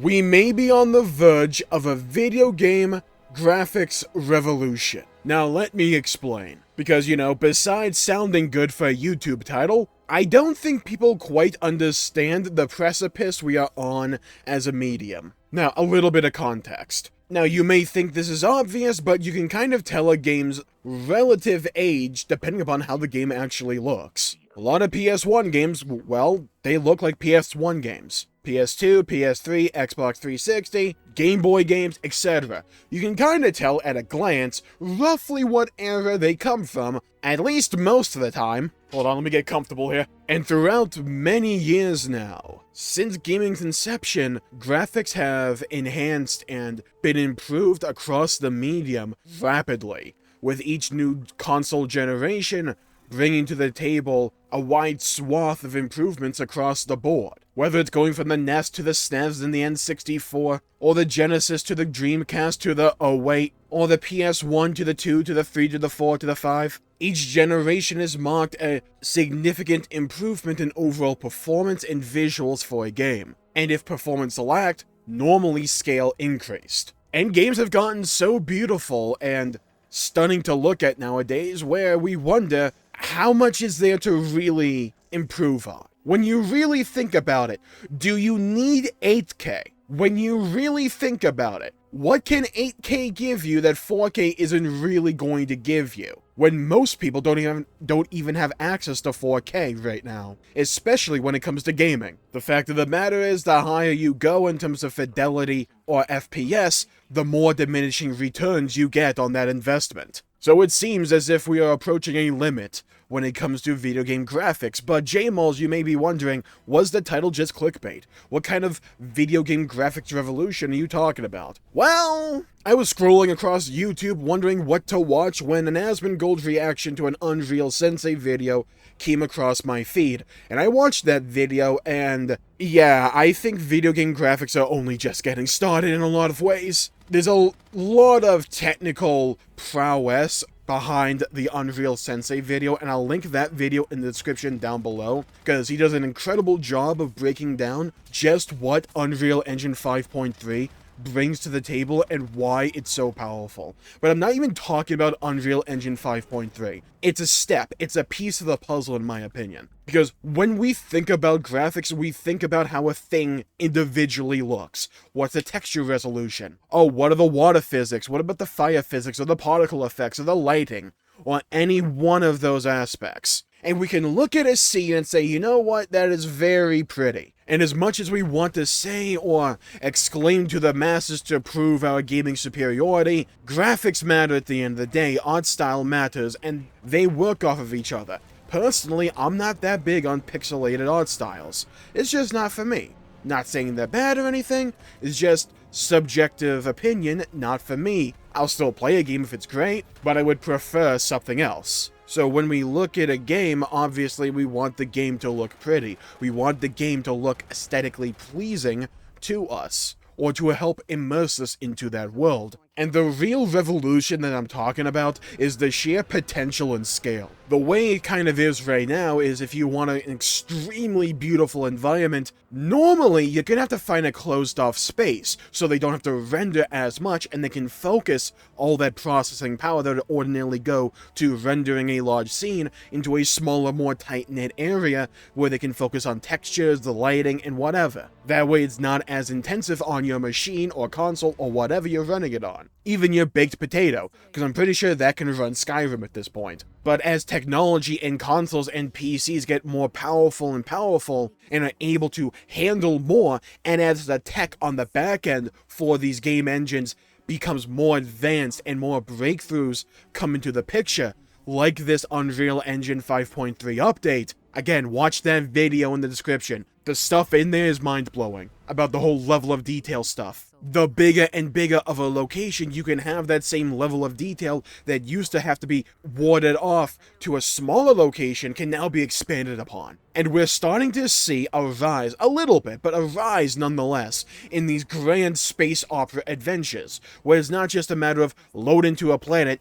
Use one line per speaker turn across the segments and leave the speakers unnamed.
We may be on the verge of a video game graphics revolution. Now let me explain. Because, besides sounding good for a YouTube title, I don't think people quite understand the precipice we are on as a medium. Now, a little bit of context. Now, you may think this is obvious, but you can kind of tell a game's relative age depending upon how the game actually looks. A lot of PS1 games, well, they look like PS1 games. PS2, PS3, Xbox 360, Game Boy games, etc. You can kind of tell at a glance roughly what era they come from, at least most of the time. Hold on, let me get comfortable here. And throughout many years now, since gaming's inception, graphics have enhanced and been improved across the medium rapidly, with each new console generation bringing to the table a wide swath of improvements across the board. Whether it's going from the NES to the SNES and the N64, or the Genesis to the Dreamcast to the WOAH, or the PS1 to the 2 to the 3 to the 4 to the 5, each generation has marked a significant improvement in overall performance and visuals for a game. And if performance lacked, normally scale increased. And games have gotten so beautiful and stunning to look at nowadays where we wonder, how much is there to really improve on? When you really think about it, do you need 8K? When you really think about it, what can 8K give you that 4K isn't really going to give you? When most people don't even have access to 4K right now, especially when it comes to gaming. The fact of the matter is, the higher you go in terms of fidelity or FPS, the more diminishing returns you get on that investment. So it seems as if we are approaching a limit when it comes to video game graphics, but Jmulls, you may be wondering, was the title just clickbait? What kind of video game graphics revolution are you talking about? Well, I was scrolling across YouTube wondering what to watch when an Asmongold reaction to an Unreal Sensei video came across my feed, and I watched that video, and yeah, I think video game graphics are only just getting started in a lot of ways. There's a lot of technical prowess behind the Unreal Sensei video, and I'll link that video in the description down below, because he does an incredible job of breaking down just what Unreal Engine 5.3 brings to the table and why it's so powerful. But I'm not even talking about Unreal Engine 5.3. It's a step, it's a piece of the puzzle in my opinion. Because when we think about graphics, we think about how a thing individually looks. What's the texture resolution? Oh, what are the water physics? What about the fire physics or the particle effects or the lighting? Or any one of those aspects. And we can look at a scene and say, you know what, that is very pretty. And as much as we want to say or exclaim to the masses to prove our gaming superiority, graphics matter at the end of the day, art style matters, and they work off of each other. Personally, I'm not that big on pixelated art styles. It's just not for me. Not saying they're bad or anything, it's just subjective opinion, not for me. I'll still play a game if it's great, but I would prefer something else. So when we look at a game, obviously we want the game to look pretty. We want the game to look aesthetically pleasing to us, or to help immerse us into that world. And the real revolution that I'm talking about is the sheer potential and scale. The way it kind of is right now is if you want an extremely beautiful environment, normally you're gonna have to find a closed off space so they don't have to render as much and they can focus all that processing power that would ordinarily go to rendering a large scene into a smaller, more tight-knit area where they can focus on textures, the lighting, and whatever. That way it's not as intensive on your machine or console or whatever you're running it on. Even your baked potato, because I'm pretty sure that can run Skyrim at this point. But as technology and consoles and PCs get more powerful and are able to handle more, and as the tech on the back end for these game engines becomes more advanced and more breakthroughs come into the picture, like this Unreal Engine 5.3 update, again, watch that video in the description. The stuff in there is mind-blowing about the whole level of detail stuff. The bigger and bigger of a location, you can have that same level of detail that used to have to be warded off to a smaller location can now be expanded upon. And we're starting to see a rise, a little bit, but a rise nonetheless, in these grand space opera adventures, where it's not just a matter of load into a planet,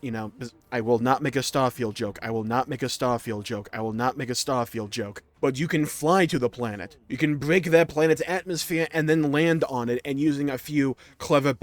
I will not make a starfield joke, I will not make a starfield joke, I will not make a starfield joke. but you can fly to the planet. You can break that planet's atmosphere and then land on it, and using a few clever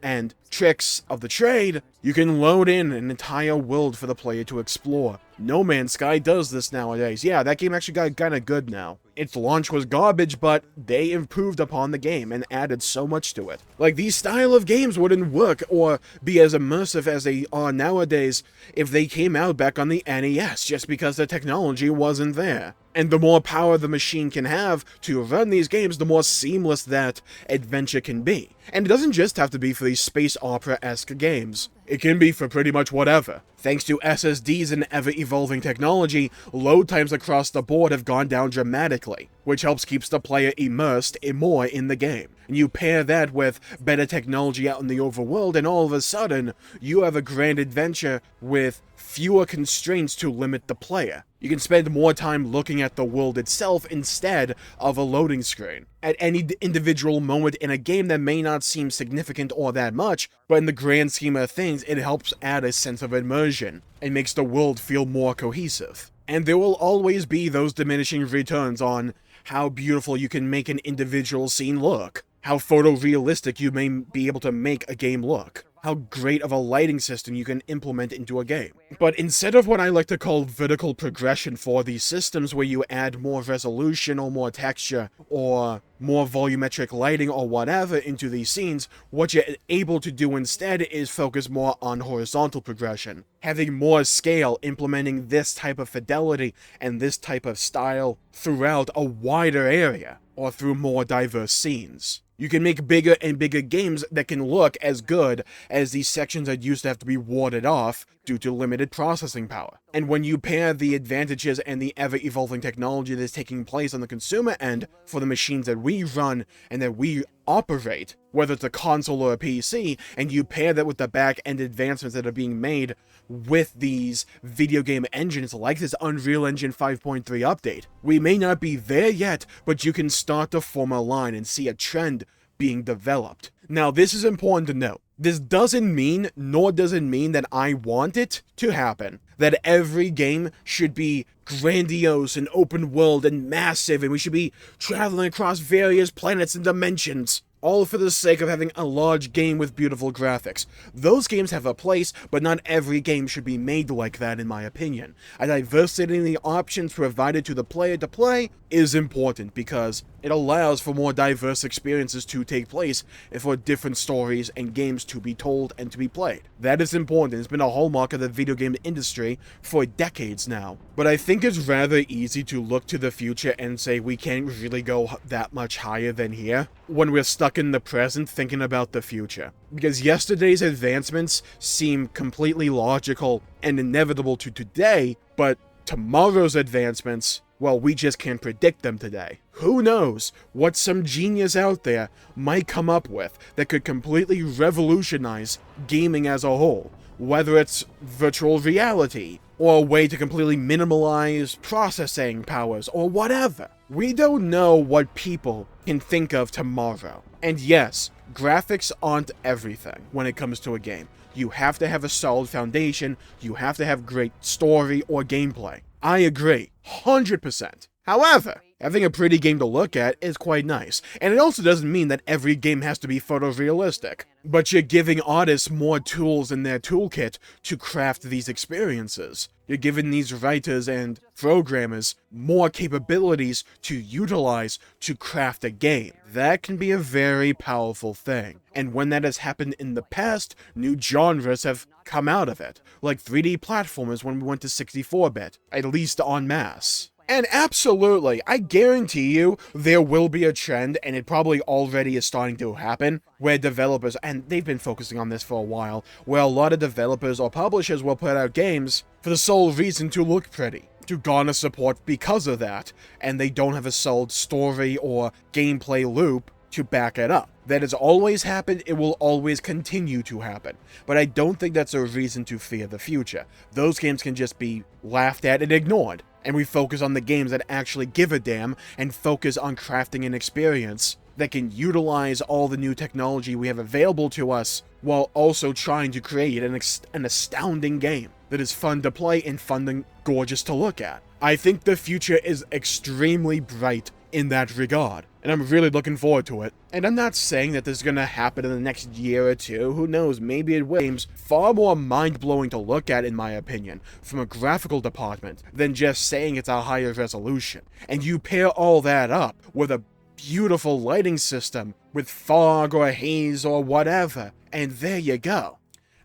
end tricks of the trade, you can load in an entire world for the player to explore. No Man's Sky does this nowadays. Yeah, that game actually got kinda good now. Its launch was garbage, but they improved upon the game and added so much to it. Like, these style of games wouldn't work or be as immersive as they are nowadays if they came out back on the NES, just because the technology wasn't there. And the more power the machine can have to run these games, the more seamless that adventure can be. And it doesn't just have to be for these space opera-esque games. It can be for pretty much whatever. Thanks to SSDs and ever-evolving technology, load times across the board have gone down dramatically, which helps keeps the player immersed more in the game. And you pair that with better technology out in the overworld, and all of a sudden, you have a grand adventure with fewer constraints to limit the player. You can spend more time looking at the world itself instead of a loading screen. At any individual moment in a game that may not seem significant or that much, but in the grand scheme of things, it helps add a sense of immersion and makes the world feel more cohesive. And there will always be those diminishing returns on how beautiful you can make an individual scene look, how photorealistic you may be able to make a game look, how great of a lighting system you can implement into a game. But instead of what I like to call vertical progression for these systems, where you add more resolution or more texture or more volumetric lighting or whatever into these scenes, what you're able to do instead is focus more on horizontal progression, having more scale, implementing this type of fidelity and this type of style throughout a wider area or through more diverse scenes. You can make bigger and bigger games that can look as good as these sections that used to have to be warded off due to limited processing power. And when you pair the advantages and the ever-evolving technology that's taking place on the consumer end for the machines that we run and that we operate, whether it's a console or a PC, and you pair that with the back-end advancements that are being made with these video game engines like this Unreal Engine 5.3 update, we may not be there yet, but you can start to form a line and see a trend being developed. Now, this is important to note. This doesn't mean, nor does it mean that I want it to happen, that every game should be grandiose and open world and massive, and we should be traveling across various planets and dimensions, all for the sake of having a large game with beautiful graphics. Those games have a place, but not every game should be made like that, in my opinion. A diversity in the options provided to the player to play is important, because it allows for more diverse experiences to take place and for different stories and games to be told and to be played. That is important. It's been a hallmark of the video game industry for decades now. But I think it's rather easy to look to the future and say we can't really go that much higher than here when we're stuck in the present thinking about the future. Because yesterday's advancements seem completely logical and inevitable to today, but tomorrow's advancements, well, we just can't predict them today. Who knows what some genius out there might come up with that could completely revolutionize gaming as a whole, whether it's virtual reality, or a way to completely minimalize processing powers, or whatever. We don't know what people can think of tomorrow. And yes, graphics aren't everything when it comes to a game. You have to have a solid foundation, you have to have great story or gameplay. I agree, 100%. However, having a pretty game to look at is quite nice, and it also doesn't mean that every game has to be photorealistic, but you're giving artists more tools in their toolkit to craft these experiences. You're giving these writers and programmers more capabilities to utilize to craft a game. That can be a very powerful thing, and when that has happened in the past, new genres have come out of it, like 3D platformers when we went to 64-bit, at least en masse. And absolutely, I guarantee you, there will be a trend, and it probably already is starting to happen, where developers, and they've been focusing on this for a while, where a lot of developers or publishers will put out games for the sole reason to look pretty, to garner support because of that, and they don't have a solid story or gameplay loop to back it up. That has always happened, it will always continue to happen, but I don't think that's a reason to fear the future. Those games can just be laughed at and ignored, and we focus on the games that actually give a damn and focus on crafting an experience that can utilize all the new technology we have available to us while also trying to create an astounding game. that is fun to play and fun and gorgeous to look at. I think the future is extremely bright in that regard, and I'm really looking forward to it. And I'm not saying that this is gonna happen in the next year or two, who knows, maybe it will. Games far more mind-blowing to look at, in my opinion, from a graphical department, than just saying it's a higher resolution. And you pair all that up with a beautiful lighting system, with fog or haze or whatever, and there you go.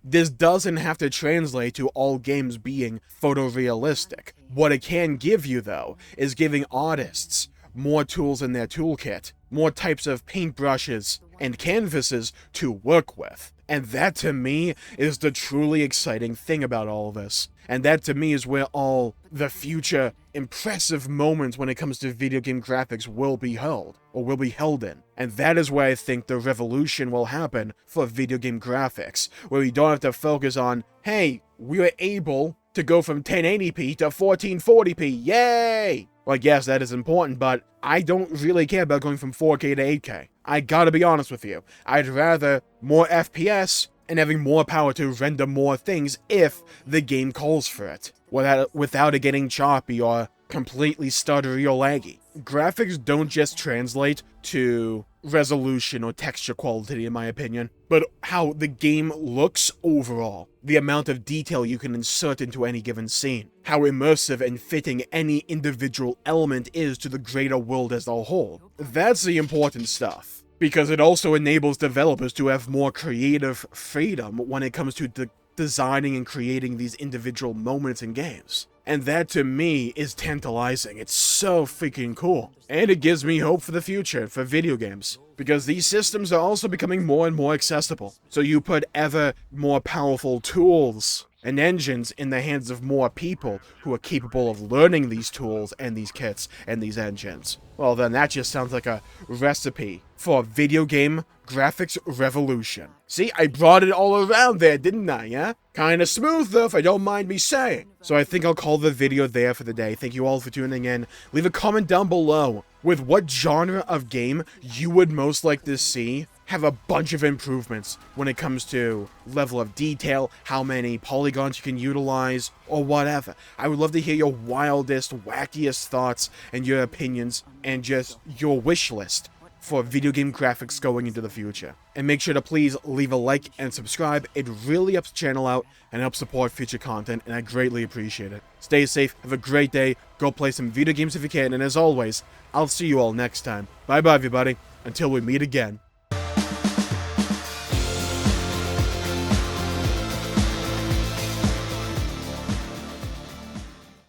This doesn't have to translate to all games being photorealistic. What it can give you, though, is giving artists more tools in their toolkit, more types of paintbrushes and canvases to work with. And that, to me, is the truly exciting thing about all this. And that, to me, is where all the future impressive moments when it comes to video game graphics will be held, or will be held in. And that is where I think the revolution will happen for video game graphics, where we don't have to focus on, hey, we were able to go from 1080p to 1440p, yay! Like, yes, that is important, but I don't really care about going from 4K to 8K. I gotta be honest with you. I'd rather more FPS and having more power to render more things if the game calls for it, without it getting choppy or completely stuttery or laggy. Graphics don't just translate to resolution or texture quality, in my opinion, but how the game looks overall, the amount of detail you can insert into any given scene, how immersive and fitting any individual element is to the greater world as a whole. That's the important stuff, because it also enables developers to have more creative freedom when it comes to designing and creating these individual moments in games. And that, to me, is tantalizing. It's so freaking cool. And it gives me hope for the future for video games, because these systems are also becoming more and more accessible. So you put ever more powerful tools and engines in the hands of more people who are capable of learning these tools and these kits and these engines. Well, then that just sounds like a recipe for a video game graphics revolution. See, I brought it all around there, didn't I, yeah? Kinda smooth, though, if I don't mind me saying. So I think I'll call the video there for the day. Thank you all for tuning in. Leave a comment down below with what genre of game you would most like to see have a bunch of improvements when it comes to level of detail, how many polygons you can utilize, or whatever. I would love to hear your wildest, wackiest thoughts and your opinions and just your wish list for video game graphics going into the future. And make sure to please leave a like and subscribe. It really helps the channel out and helps support future content, and I greatly appreciate it. Stay safe, have a great day, go play some video games if you can, and as always, I'll see you all next time. Bye bye everybody, until we meet again.